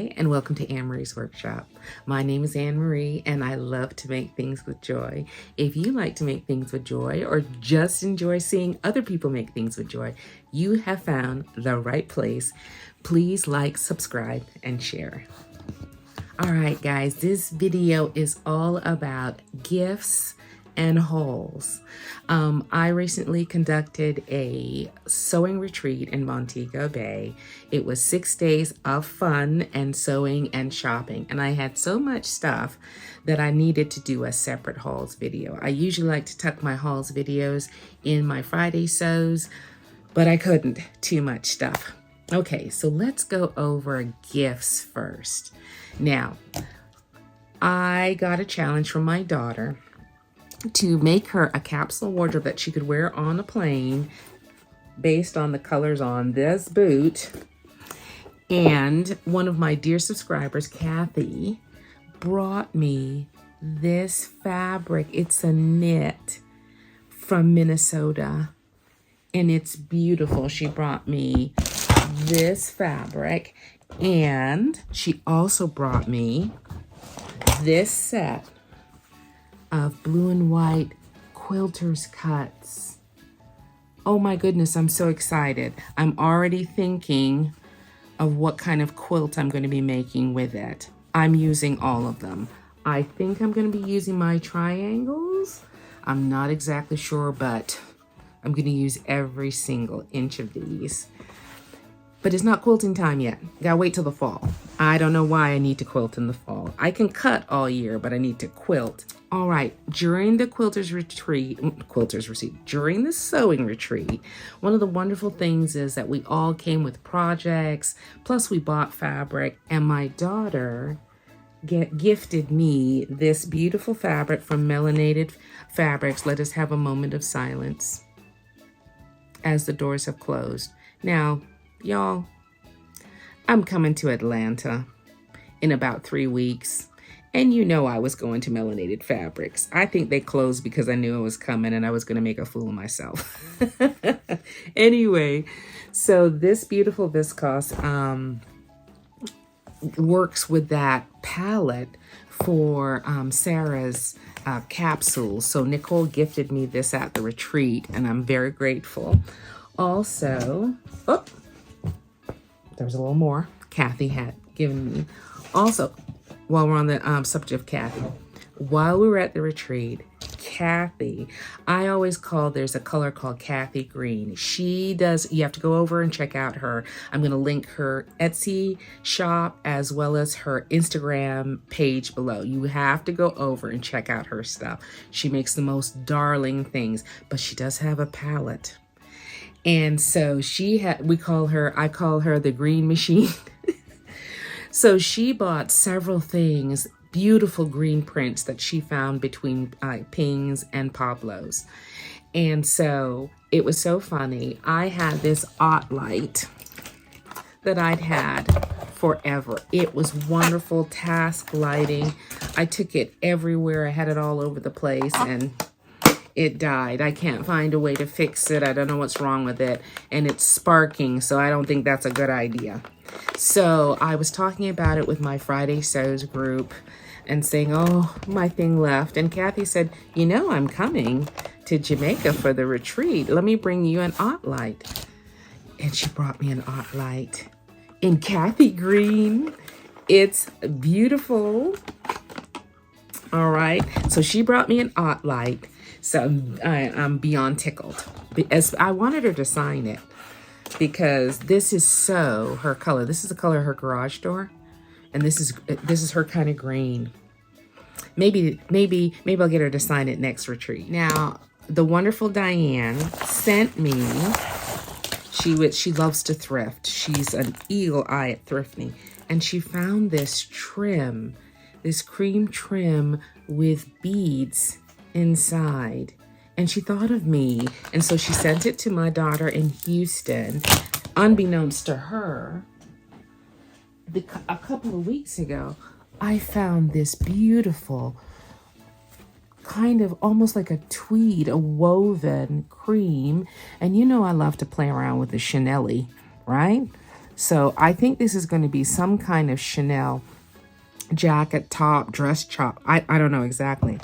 Hi, and welcome to Anmaree's Workshop. My name is Anne-Marie, and I love to make things with joy. If you like to make things with joy or just enjoy seeing other people make things with joy, you have found the right place. Please like, subscribe, and share. All right, guys, this video is all about gifts and hauls. I recently conducted a sewing retreat in Montego Bay. It was 6 days of fun and sewing and shopping, and I had so much stuff that I needed to do a separate hauls video. I usually like to tuck my hauls videos in my Fridaysews, but I couldn't. Too much stuff. Okay, so let's go over gifts first. Now, I got a challenge from my daughter to make her a capsule wardrobe that she could wear on a plane based on the colors on this boot. And one of my dear subscribers, Cathy, brought me this fabric. It's a knit from Minnesota, and it's beautiful. She brought me this fabric, and she also brought me this set of blue and white quilter's cuts. Oh my goodness, I'm so excited. I'm already thinking of what kind of quilt I'm going to be making with it. I'm using all of them. I think I'm going to be using my triangles. I'm not exactly sure, but I'm going to use every single inch of these. But it's not quilting time yet. Gotta wait till the fall. I don't know why I need to quilt in the fall. I can cut all year, but I need to quilt. All right, during the during the sewing retreat, one of the wonderful things is that we all came with projects, plus we bought fabric, and my daughter gifted me this beautiful fabric from Melanated Fabrics. Let us have a moment of silence as the doors have closed. Now, y'all, I'm coming to Atlanta in about 3 weeks, and you know I was going to Melanated Fabrics. I think they closed because I knew I was coming and I was going to make a fool of myself. Anyway, so this beautiful viscose works with that palette for Sarah's capsules. So Nicole gifted me this at the retreat, and I'm very grateful. Also, there was a little more Cathy had given me. Also, while we're on the subject of Cathy, while we were at the retreat, Cathy, I always call, there's a color called Cathy Green. She does, you have to go over and check out her. I'm going to link her Etsy shop as well as her Instagram page below. You have to go over and check out her stuff. She makes the most darling things, but she does have a palette. And so I call her the green machine. So she bought several things, beautiful green prints that she found between Pings and Pablos. And so it was so funny. I had this light that I'd had forever. It was wonderful task lighting. I took it everywhere. I had it all over the place, and it died. I can't find a way to fix it. I don't know what's wrong with it. And it's sparking, so I don't think that's a good idea. So I was talking about it with my Fridaysews group and saying, oh, my thing left. And Cathy said, you know, I'm coming to Jamaica for the retreat. Let me bring you an light. And she brought me an light in Cathy Green. It's beautiful. All right. So she brought me an light. So I'm beyond tickled. As I wanted her to sign it because this is so her color. This is the color of her garage door, and this is her kind of green. Maybe I'll get her to sign it next retreat. Now, the wonderful Diane sent me. She loves to thrift. She's an eagle eye at thrifting, and she found this trim, this cream trim with beads inside, and she thought of me, and so she sent it to my daughter in Houston. Unbeknownst to her, a couple of weeks ago, I found this beautiful kind of almost like a tweed, a woven cream, and you know I love to play around with the chenille, right? So I think this is going to be some kind of Chanel jacket, top, dress top. I don't know exactly.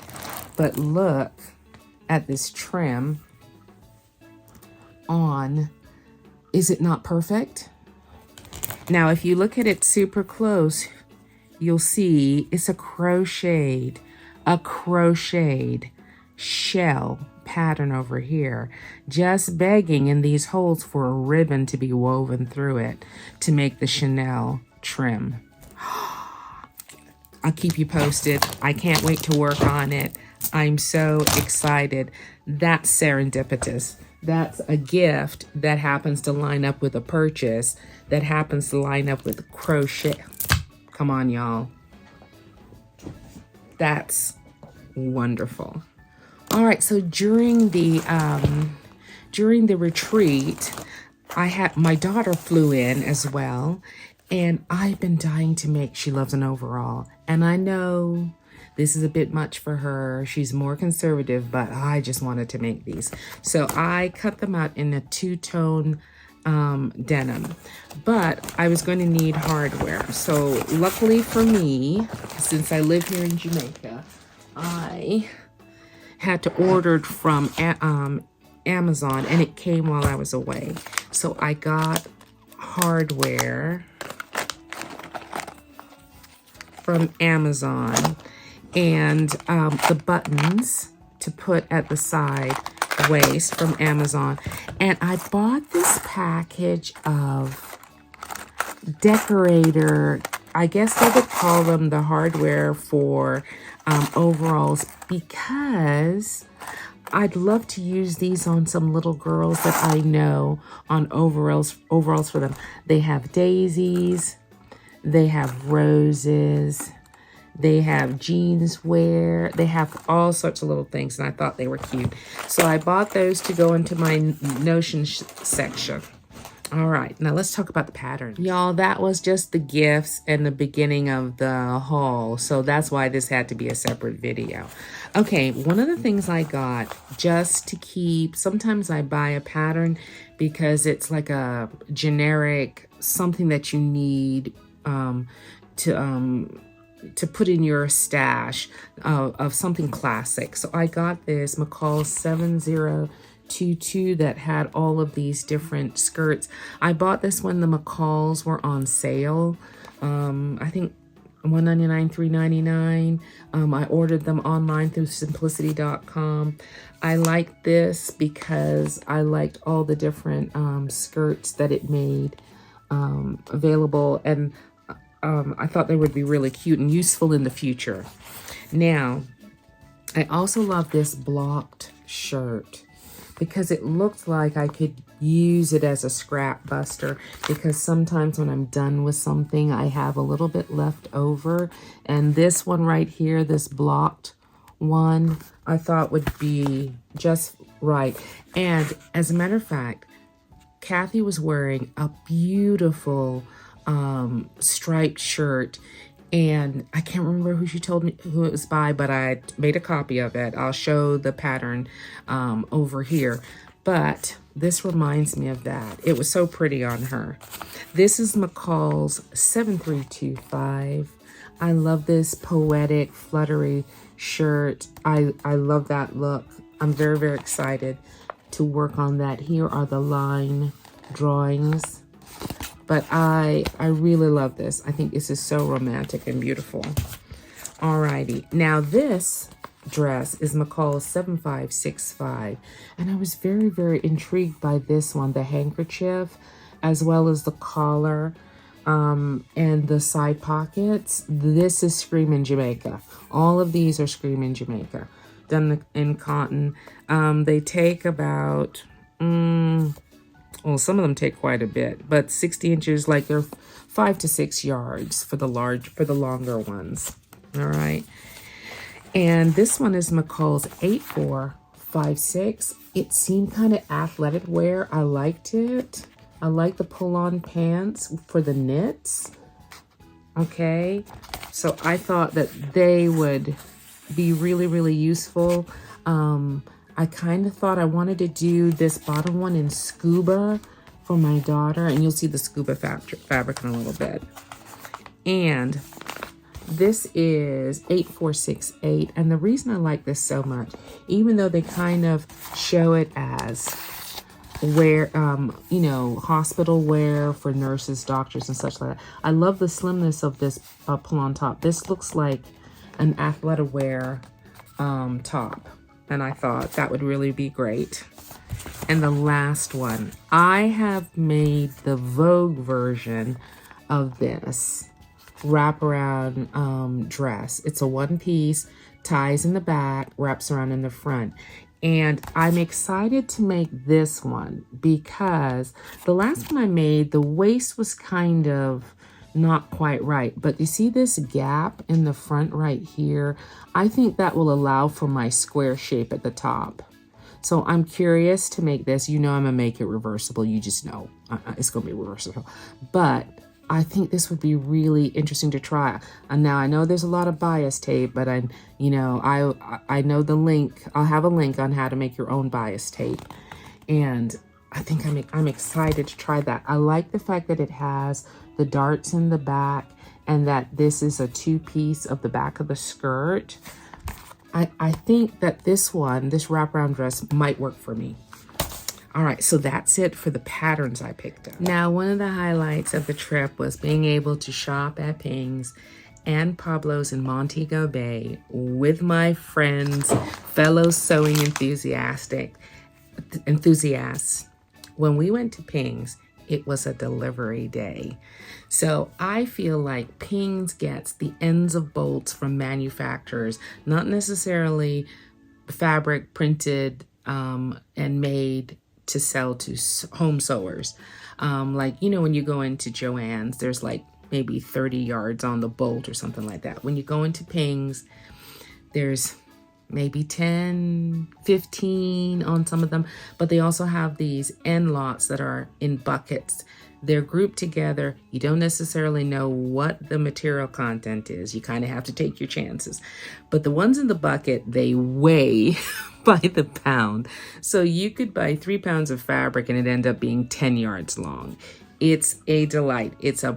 But look at this trim on. Is it not perfect? Now, if you look at it super close, you'll see it's a crocheted shell pattern over here, just begging in these holes for a ribbon to be woven through it to make the Chanel trim. I'll keep you posted. I can't wait to work on it. I'm so excited. That's serendipitous. That's a gift that happens to line up with a purchase that happens to line up with crochet. Come on, y'all. That's wonderful. All right, so during the retreat, my daughter flew in as well, and I've been dying to make. She loves an overall, and I know this is a bit much for her. She's more conservative, but I just wanted to make these. So I cut them out in a two-tone denim, but I was going to need hardware. So luckily for me, since I live here in Jamaica, I had to order it from Amazon, and it came while I was away. So I got hardware from Amazon, and the buttons to put at the side waist from Amazon. And I bought this package of decorator, I guess they would call them the hardware for overalls, because I'd love to use these on some little girls that I know on overalls for them. They have daisies, they have roses, they have jeans wear, they have all sorts of little things, and I thought they were cute. So I bought those to go into my notion section. All right, now let's talk about the pattern. Y'all, that was just the gifts and the beginning of the haul, so that's why this had to be a separate video. Okay, one of the things I got just to keep, sometimes I buy a pattern because it's like a generic, something that you need to put in your stash of something classic. So I got this McCall 7022 that had all of these different skirts. I bought this when the McCalls were on sale. I think $1.99, $3.99. I ordered them online through simplicity.com. I liked this because I liked all the different skirts that it made available, and I thought they would be really cute and useful in the future. Now, I also love this blocked shirt because it looked like I could use it as a scrap buster, because sometimes when I'm done with something, I have a little bit left over. And this one right here, this blocked one, I thought would be just right. And as a matter of fact, Cathy was wearing a beautiful striped shirt, and I can't remember who she told me who it was by, but I made a copy of it. I'll show the pattern over here, but this reminds me of that. It was so pretty on her. This is McCall's 7325. I love this poetic fluttery shirt. I love that look. I'm very, very excited to work on that. Here are the line drawings. But I really love this. I think this is so romantic and beautiful. Alrighty. Now this dress is McCall's 7565. And I was very, very intrigued by this one. The handkerchief, as well as the collar, and the side pockets. This is Screamin' Jamaica. All of these are Screamin' Jamaica. Done in cotton. They take about... well, some of them take quite a bit, but 60 inches, like they're 5 to 6 yards for the longer ones. All right. And this one is McCall's 8456. It seemed kind of athletic wear. I liked it. I like the pull-on pants for the knits. Okay. So I thought that they would be really, really useful. I kind of thought I wanted to do this bottom one in scuba for my daughter, and you'll see the scuba fabric in a little bit. And this is 8468, and the reason I like this so much, even though they kind of show it as wear, you know, hospital wear for nurses, doctors, and such like that, I love the slimness of this pull on top. This looks like an athletic wear top, and I thought that would really be great. And the last one, I have made the Vogue version of this wraparound dress. It's a one piece, ties in the back, wraps around in the front. And I'm excited to make this one because the last one I made, the waist was kind of not quite right. But you see this gap in the front right here? I think that will allow for my square shape at the top. So I'm curious to make this. You know I'm gonna make it reversible. You just know it's gonna be reversible. But I think this would be really interesting to try. And now I know there's a lot of bias tape, but I know the link. I'll have a link on how to make your own bias tape. And I think I'm excited to try that. I like the fact that it has the darts in the back and that this is a two-piece of the back of the skirt. I think that this wraparound dress might work for me. All right, so that's it for the patterns I picked up. Now, one of the highlights of the trip was being able to shop at Pings and Pablos in Montego Bay with my friends, fellow sewing enthusiasts. When we went to Pings, it was a delivery day. So I feel like Pings gets the ends of bolts from manufacturers, not necessarily fabric printed and made to sell to home sewers. Like, you know, when you go into Joann's, there's like maybe 30 yards on the bolt or something like that. When you go into Pings, there's maybe 10, 15 on some of them, but they also have these end lots that are in buckets. They're grouped together. You don't necessarily know what the material content is. You kind of have to take your chances. But the ones in the bucket, they weigh by the pound. So you could buy 3 pounds of fabric and it end up being 10 yards long. It's a delight. It's a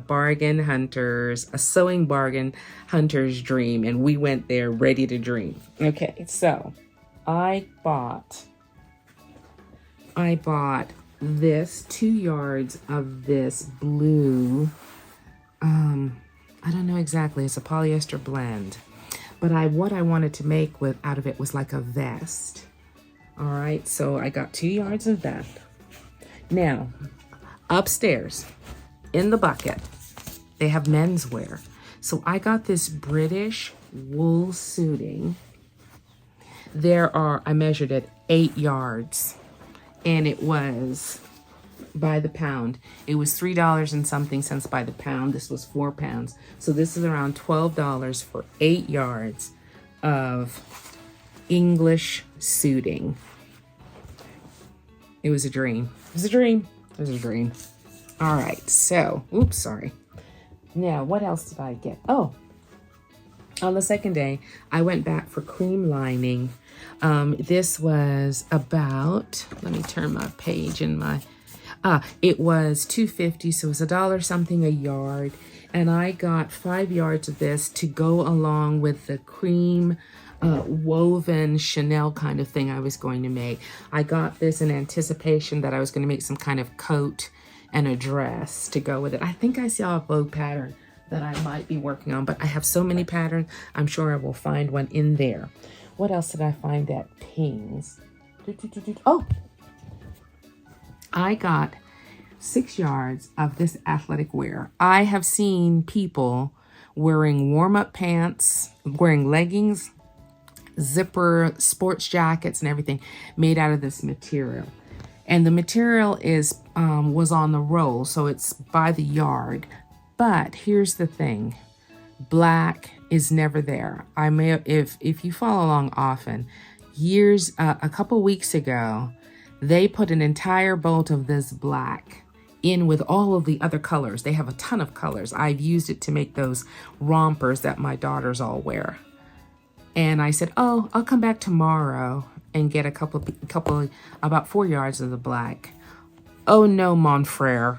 sewing bargain hunter's dream. And we went there ready to dream. Okay, so I bought this 2 yards of this blue, I don't know exactly, it's a polyester blend. But what I wanted to make out of it was like a vest. All right, so I got 2 yards of that. Now, upstairs in the bucket, they have menswear. So I got this British wool suiting. I measured it 8 yards and it was by the pound. It was $3 and something cents by the pound. This was 4 pounds. So this is around $12 for 8 yards of English suiting. It was a dream. It was a dream. It was a dream. All right, so, oops, sorry. Now, what else did I get? Oh, on the second day, I went back for cream lining. This was about, let me turn my page in my, it was $2.50, so it was $1 something a yard. And I got 5 yards of this to go along with the cream woven Chanel kind of thing I was going to make. I got this in anticipation that I was going to make some kind of coat and a dress to go with it. I think I saw a Vogue pattern that I might be working on, but I have so many patterns, I'm sure I will find one in there. What else did I find at Pings? Oh, I got 6 yards of this athletic wear. I have seen people wearing warm-up pants, wearing leggings, zipper, sports jackets, and everything made out of this material. And the material was on the roll, so it's by the yard. But here's the thing, black is never there. I may have, if you follow along often, a couple weeks ago, they put an entire bolt of this black in with all of the other colors. They have a ton of colors. I've used it to make those rompers that my daughters all wear. And I said, oh, I'll come back tomorrow and get about 4 yards of the black. Oh no, mon frere.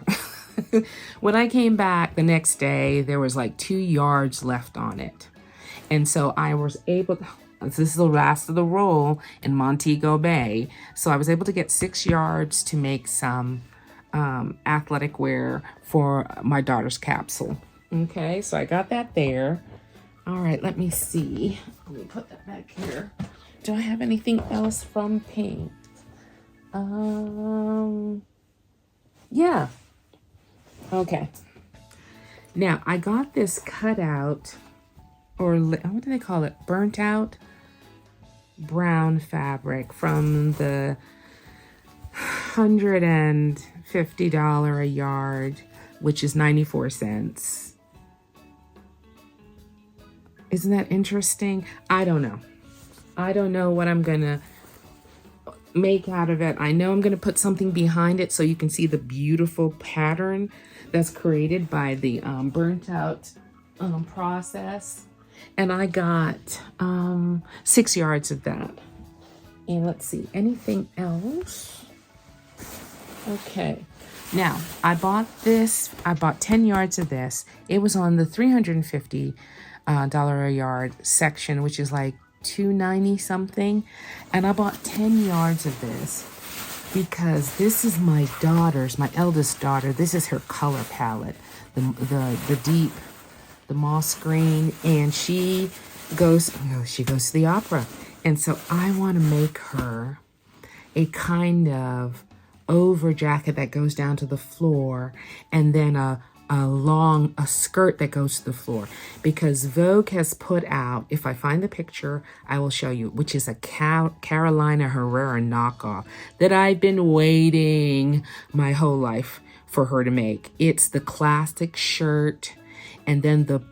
When I came back the next day, there was like 2 yards left on it. And so I was able to, this is the last of the roll in Montego Bay. So I was able to get 6 yards to make some athletic wear for my daughter's capsule. Okay, so I got that there. All right, let me see. Let me put that back here. Do I have anything else from Pink? Yeah. Okay. Now, I got this cutout, or what do they call it? Burnt out brown fabric from the $150 a yard, which is 94 cents. Isn't that interesting? I don't know. I don't know what I'm gonna make out of it. I know I'm gonna put something behind it so you can see the beautiful pattern that's created by the burnt out process. And I got 6 yards of that. And let's see, anything else? Okay. Now, I bought 10 yards of this. It was on the $350 a yard section, which is like $290 something. And I bought 10 yards of this because this is my eldest daughter. This is her color palette, the deep, the moss green, and she goes to the opera. And so I want to make her a kind of over jacket that goes down to the floor, and then a skirt that goes to the floor, because Vogue has put out, if I find the picture, I will show you, which is a Carolina Herrera knockoff that I've been waiting my whole life for her to make. It's the classic shirt, and then the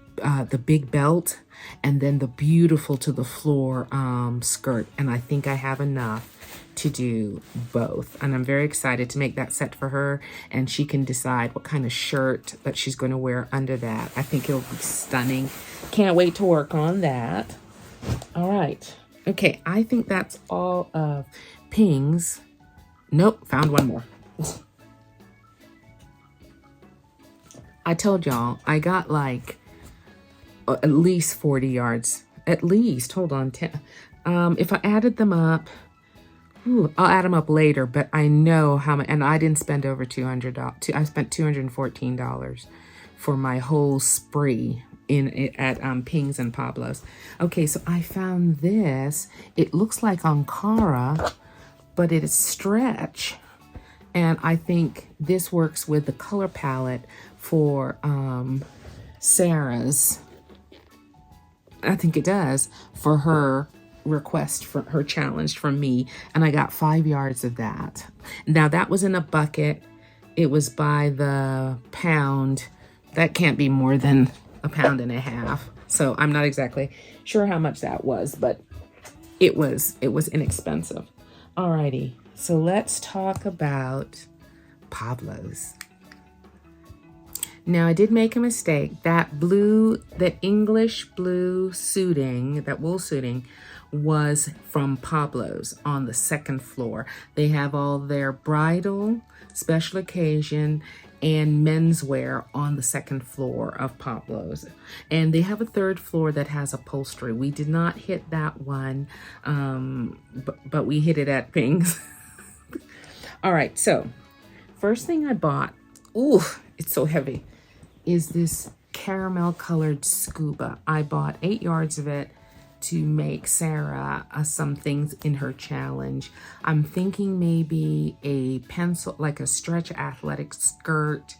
big belt, and then the beautiful to the floor skirt. And I think I have enough to do both, and I'm very excited to make that set for her, and she can decide what kind of shirt that she's going to wear under that. I think it'll be stunning. Can't wait to work on that. All right. Okay, I think that's all of Ping's. Nope, found one more. I told y'all I got like at least 40 yards. At least, hold on, 10. If I added them up, I'll add them up later, but I know how much, and I didn't spend over $200. I spent $214 for my whole spree at Ping's and Pablos. Okay, so I found this. It looks like Ankara, but it is stretch. And I think this works with the color palette for Sarah's. I think it does for her request, for her challenge from me, and I got 5 yards of that. Now that was in a bucket. It was by the pound. That can't be more than a pound and a half. So I'm not exactly sure how much that was, but it was inexpensive. Alrighty, so let's talk about Pablos. Now, I did make a mistake. That English blue suiting, that wool suiting, was from Pablos on the second floor. They have all their bridal, special occasion, and menswear on the second floor of Pablos. And they have a third floor that has upholstery. We did not hit that one, but we hit it at Ping's. All right, so first thing I bought, ooh, it's so heavy, is this caramel colored scuba. I bought 8 yards of it to make Sarah some things in her challenge. I'm thinking maybe a pencil, like a stretch athletic skirt,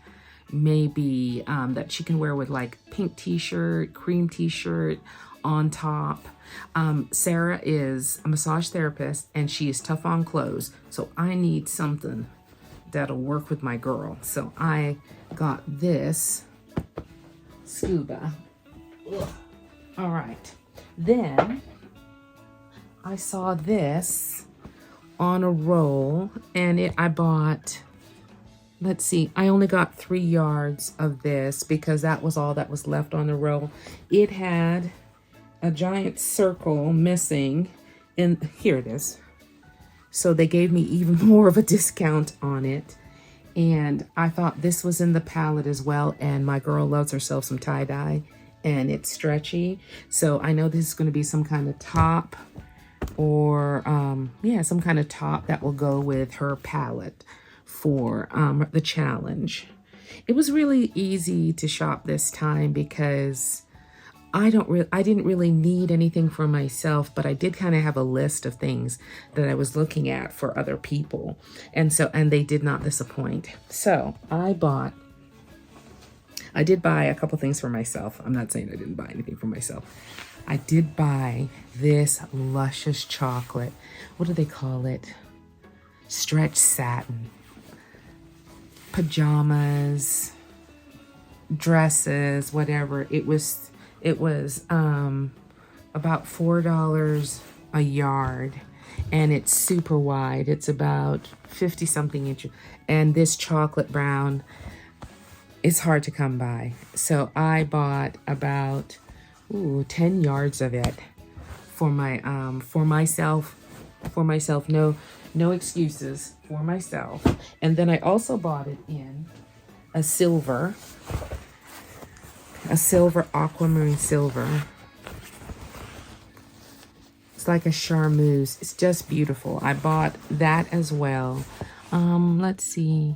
maybe that she can wear with like pink t-shirt, cream t-shirt on top. Sarah is a massage therapist and she is tough on clothes, so I need something that'll work with my girl. So I got this scuba. Ugh. All right. Then I saw this on a roll, and I bought, let's see, I only got 3 yards of this because that was all that was left on the roll. It had a giant circle missing, and here it is. So they gave me even more of a discount on it. And I thought this was in the palette as well. And my girl loves herself some tie-dye, and it's stretchy. So I know this is going to be some kind of top, or yeah, some kind of top that will go with her palette for the challenge. It was really easy to shop this time because I didn't really need anything for myself, but I did kind of have a list of things that I was looking at for other people. And they did not disappoint. So I did buy a couple things for myself. I'm not saying I didn't buy anything for myself. I did buy this luscious chocolate. What do they call it? Stretch satin. Pajamas, dresses, whatever. It was about $4 a yard, and it's super wide. It's about 50 something inches, and this chocolate brown is hard to come by. So I bought about 10 yards of it for myself. No excuses, for myself. And then I also bought it in a silver aquamarine silver. It's like a charmeuse. It's just beautiful. I bought that as well. Let's see,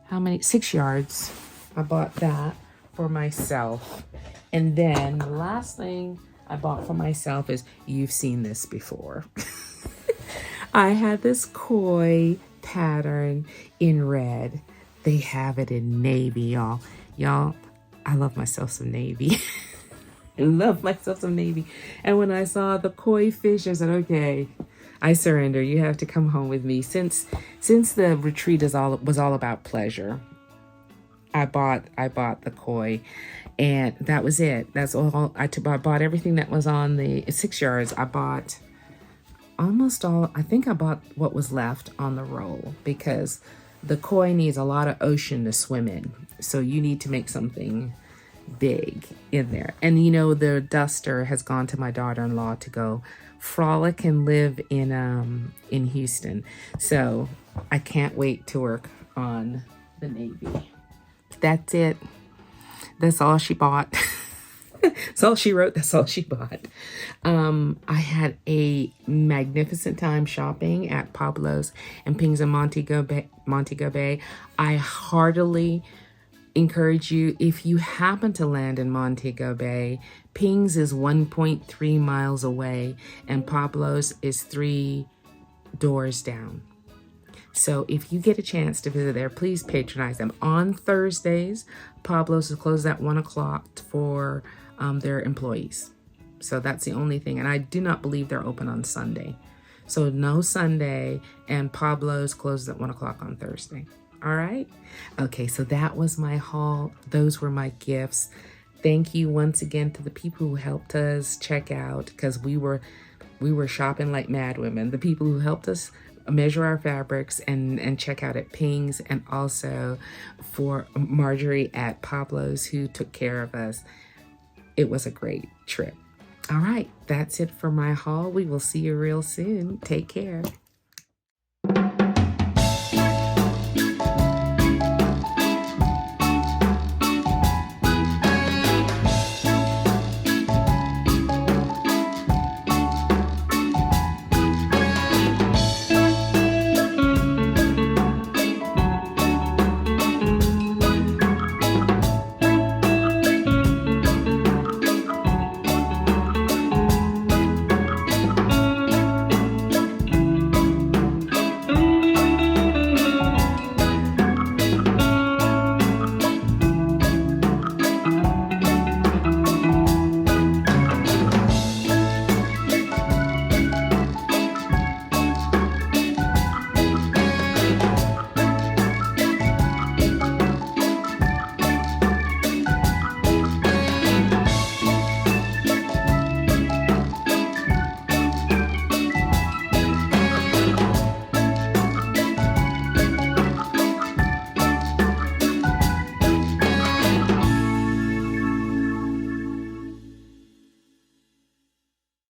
how many? 6 yards. I bought that for myself. And then the last thing I bought for myself is, you've seen this before. I had this koi pattern in red. They have it in navy, y'all. Y'all, I love myself some navy. I love myself some navy. And when I saw the koi fish, I said, okay, I surrender. You have to come home with me. Since the retreat was all about pleasure, I bought the koi, and that was it. That's all. I bought everything that was on the 6 yards. I bought almost all. I think I bought what was left on the roll, because the koi needs a lot of ocean to swim in. So you need to make something big in there. And you know, the duster has gone to my daughter-in-law to go frolic and live in Houston. So I can't wait to work on the navy. That's it. That's all she bought. That's all she wrote. That's all she bought. I had a magnificent time shopping at Pablos and Pings in Montego Bay. I heartily encourage you, if you happen to land in Montego Bay, Pings is 1.3 miles away and Pablos is 3 doors down. So if you get a chance to visit there, please patronize them. On Thursdays, Pablos is closed at 1 o'clock for their employees. So that's the only thing. And I do not believe they're open on Sunday. So no Sunday, and Pablos closes at 1 o'clock on Thursday. All right. Okay, so that was my haul. Those were my gifts. Thank you once again to the people who helped us check out, because we were shopping like mad women. The people who helped us measure our fabrics and check out at Pings, and also for Marjorie at Pablos, who took care of us. It was a great trip. All right, that's it for my haul. We will see you real soon. Take care.